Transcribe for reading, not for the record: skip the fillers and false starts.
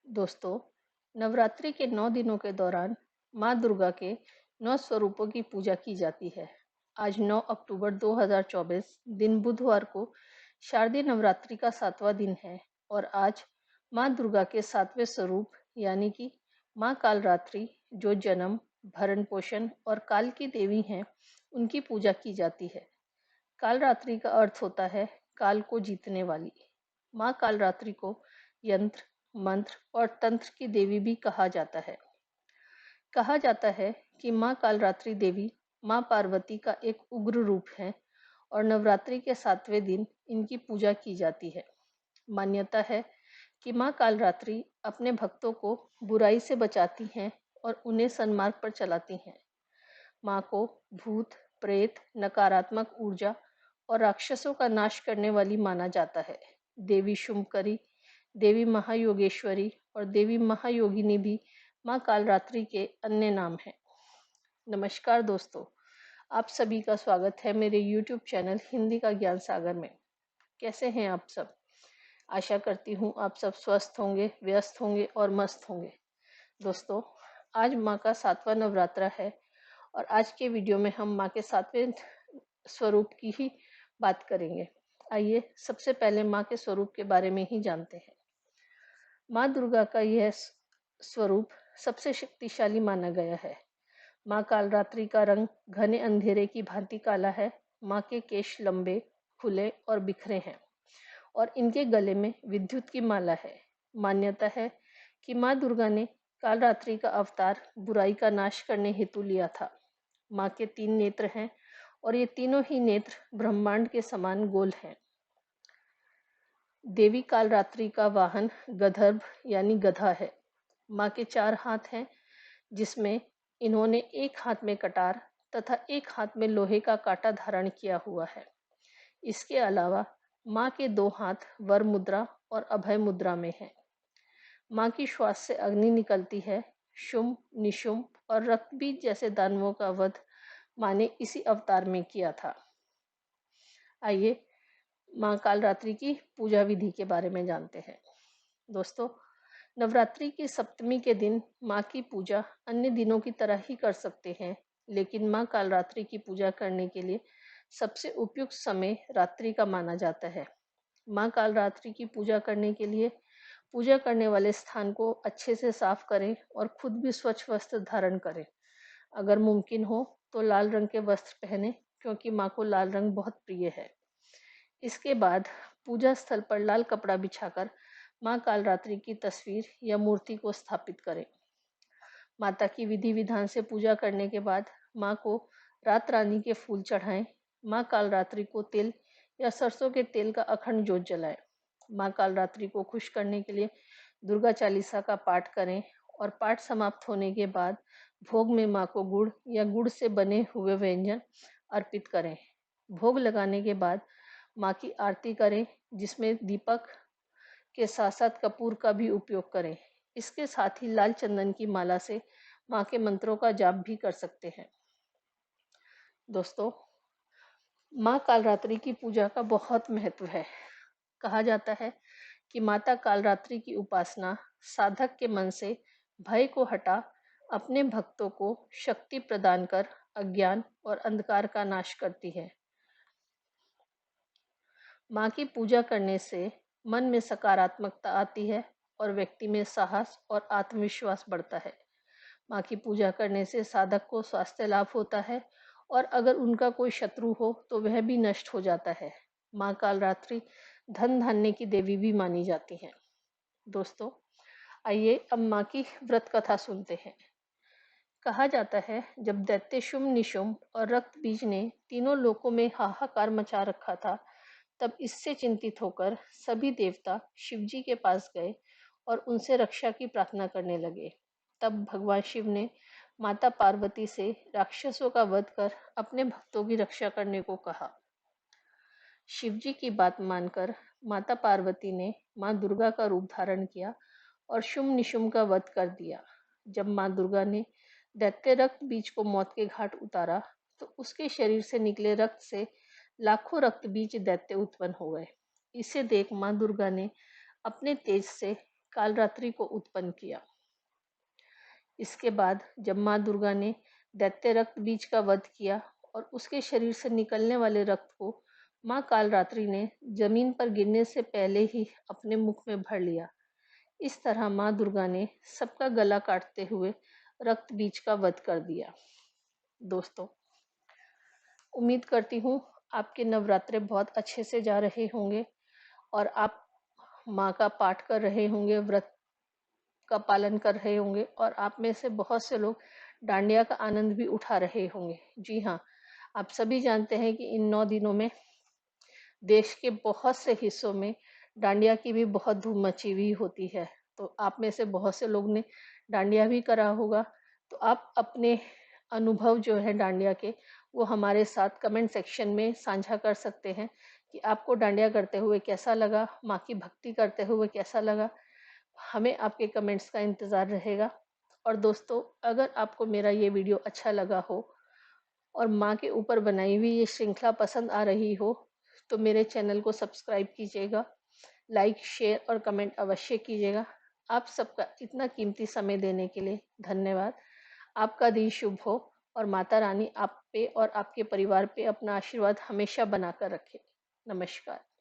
दोस्तों, नवरात्रि के 9 दिनों के दौरान माँ दुर्गा के 9 स्वरूपों की पूजा की जाती है। आज 9 अक्टूबर 2024 दिन बुधवार को शारदीय नवरात्रि का 7वां दिन है और आज माँ दुर्गा के 7वें स्वरूप यानी कि माँ कालरात्रि, जो जन्म, भरण पोषण और काल की देवी हैं, उनकी पूजा की जाती है। कालरात्रि का अर्थ होता है काल को जीतने वाली। माँ कालरात्रि को यंत्र, मंत्र और तंत्र की देवी भी कहा जाता है। कहा जाता है कि माँ कालरात्रि देवी माँ पार्वती का एक उग्र रूप है और नवरात्रि के 7वें दिन इनकी पूजा की जाती है। मान्यता है कि माँ कालरात्रि अपने भक्तों को बुराई से बचाती हैं और उन्हें सन्मार्ग पर चलाती हैं। माँ को भूत, प्रेत, नकारात्मक ऊर्जा और राक्षसों का नाश करने वाली माना जाता है। देवी शुंभकरी, देवी महायोगेश्वरी और देवी महायोगिनी भी माँ कालरात्रि के अन्य नाम हैं। नमस्कार दोस्तों, आप सभी का स्वागत है मेरे YouTube चैनल हिंदी का ज्ञान सागर में। कैसे हैं आप सब? आशा करती हूँ आप सब स्वस्थ होंगे, व्यस्त होंगे और मस्त होंगे। दोस्तों, आज माँ का 7वां नवरात्रा है और आज के वीडियो में हम माँ के 7वें स्वरूप की ही बात करेंगे। आइए सबसे पहले माँ के स्वरूप के बारे में ही जानते हैं। माँ दुर्गा का यह स्वरूप सबसे शक्तिशाली माना गया है। माँ कालरात्रि का रंग घने अंधेरे की भांति काला है। माँ के केश लंबे, खुले और बिखरे हैं और इनके गले में विद्युत की माला है। मान्यता है कि माँ दुर्गा ने कालरात्रि का अवतार बुराई का नाश करने हेतु लिया था। माँ के 3 नेत्र हैं और ये तीनों ही नेत्र ब्रह्मांड के समान गोल हैं। देवी कालरात्रि का वाहन गदर्भ यानी गधा है। माँ के 4 हाथ हैं, जिसमें इन्होंने एक हाथ में कटार तथा एक हाथ में लोहे का कांटा धारण किया हुआ है। इसके अलावा माँ के 2 हाथ वर मुद्रा और अभय मुद्रा में हैं। माँ की श्वास से अग्नि निकलती है। शुंभ, निशुंभ और रक्तबीज जैसे दानवों का वध माँ ने इसी अवतार में किया था। आइए माँ कालरात्रि की पूजा विधि के बारे में जानते हैं। दोस्तों, नवरात्रि की सप्तमी के दिन माँ की पूजा अन्य दिनों की तरह ही कर सकते हैं, लेकिन माँ कालरात्रि की पूजा करने के लिए सबसे उपयुक्त समय रात्रि का माना जाता है। माँ कालरात्रि की पूजा करने के लिए पूजा करने वाले स्थान को अच्छे से साफ करें और खुद भी स्वच्छ वस्त्र धारण करें। अगर मुमकिन हो तो लाल रंग के वस्त्र पहने, क्योंकि माँ को लाल रंग बहुत प्रिय है। इसके बाद पूजा स्थल पर लाल कपड़ा बिछाकर माँ कालरात्रि की तस्वीर या मूर्ति को स्थापित करें। माता की विधि विधान से पूजा करने के बाद माँ को रात रानी के फूल चढ़ाएं। माँ कालरात्रि को तिल या सरसों के तेल का अखंड जोत जलाएं। माँ कालरात्रि को खुश करने के लिए दुर्गा चालीसा का पाठ करें और पाठ समाप्त होने के बाद भोग में माँ को गुड़ या गुड़ से बने हुए व्यंजन अर्पित करें। भोग लगाने के बाद माँ की आरती करें, जिसमें दीपक के साथ साथ कपूर का भी उपयोग करें। इसके साथ ही लाल चंदन की माला से माँ के मंत्रों का जाप भी कर सकते हैं। दोस्तों, माँ कालरात्रि की पूजा का बहुत महत्व है। कहा जाता है कि माता कालरात्रि की उपासना साधक के मन से भय को हटा अपने भक्तों को शक्ति प्रदान कर अज्ञान और अंधकार का नाश करती है। माँ की पूजा करने से मन में सकारात्मकता आती है और व्यक्ति में साहस और आत्मविश्वास बढ़ता है। माँ की पूजा करने से साधक को स्वास्थ्य लाभ होता है और अगर उनका कोई शत्रु हो तो वह भी नष्ट हो जाता है। माँ कालरात्रि धन धान्य की देवी भी मानी जाती है। दोस्तों, आइए अब माँ की व्रत कथा सुनते हैं। कहा जाता है, जब दैत्य शुंभ, निशुंभ और रक्त बीज ने तीनों लोकों में हाहाकार मचा रखा था, तब इससे चिंतित होकर सभी देवता शिवजी के पास गए और उनसे रक्षा की प्रार्थना करने लगे। तब भगवान शिव ने माता पार्वती से राक्षसों का वध कर अपने भक्तों की रक्षा करने को कहा। शिवजी की बात मानकर माता पार्वती ने माँ दुर्गा का रूप धारण किया और शुंभ निशुंभ का वध कर दिया। जब माँ दुर्गा ने दैत्य रक्त बीज को मौत के घाट उतारा तो उसके शरीर से निकले रक्त से लाखों रक्त बीज दैत्य उत्पन्न हो गए। इसे देख माँ दुर्गा ने अपने तेज से कालरात्रि को उत्पन्न किया। इसके बाद जब माँ दुर्गा ने दैत्य रक्त बीज का वध किया और उसके शरीर से निकलने वाले रक्त को माँ कालरात्रि ने जमीन पर गिरने से पहले ही अपने मुख में भर लिया। इस तरह माँ दुर्गा ने सबका गला काटते हुए रक्त बीज का वध कर दिया। दोस्तों, उम्मीद करती हूँ आपके नवरात्रे बहुत अच्छे से जा रहे होंगे और आप माँ का पाठ कर रहे होंगे, व्रत का पालन कर रहे होंगे और आप में से बहुत से लोग डांडिया का आनंद भी उठा रहे होंगे। जी हाँ, आप सभी जानते हैं कि इन 9 दिनों में देश के बहुत से हिस्सों में डांडिया की भी बहुत धूम मची हुई होती है। तो आप में से बहुत से लोग ने डांडिया भी करा होगा। तो आप अपने अनुभव जो है डांडिया के, वो हमारे साथ कमेंट सेक्शन में साझा कर सकते हैं कि आपको डांडिया करते हुए कैसा लगा, माँ की भक्ति करते हुए कैसा लगा। हमें आपके कमेंट्स का इंतज़ार रहेगा। और दोस्तों, अगर आपको मेरा ये वीडियो अच्छा लगा हो और माँ के ऊपर बनाई हुई ये श्रृंखला पसंद आ रही हो तो मेरे चैनल को सब्सक्राइब कीजिएगा, लाइक, शेयर और कमेंट अवश्य कीजिएगा। आप सबका इतना कीमती समय देने के लिए धन्यवाद। आपका दिन शुभ हो और माता रानी आप पे और आपके परिवार पे अपना आशीर्वाद हमेशा बनाकर रखे। नमस्कार।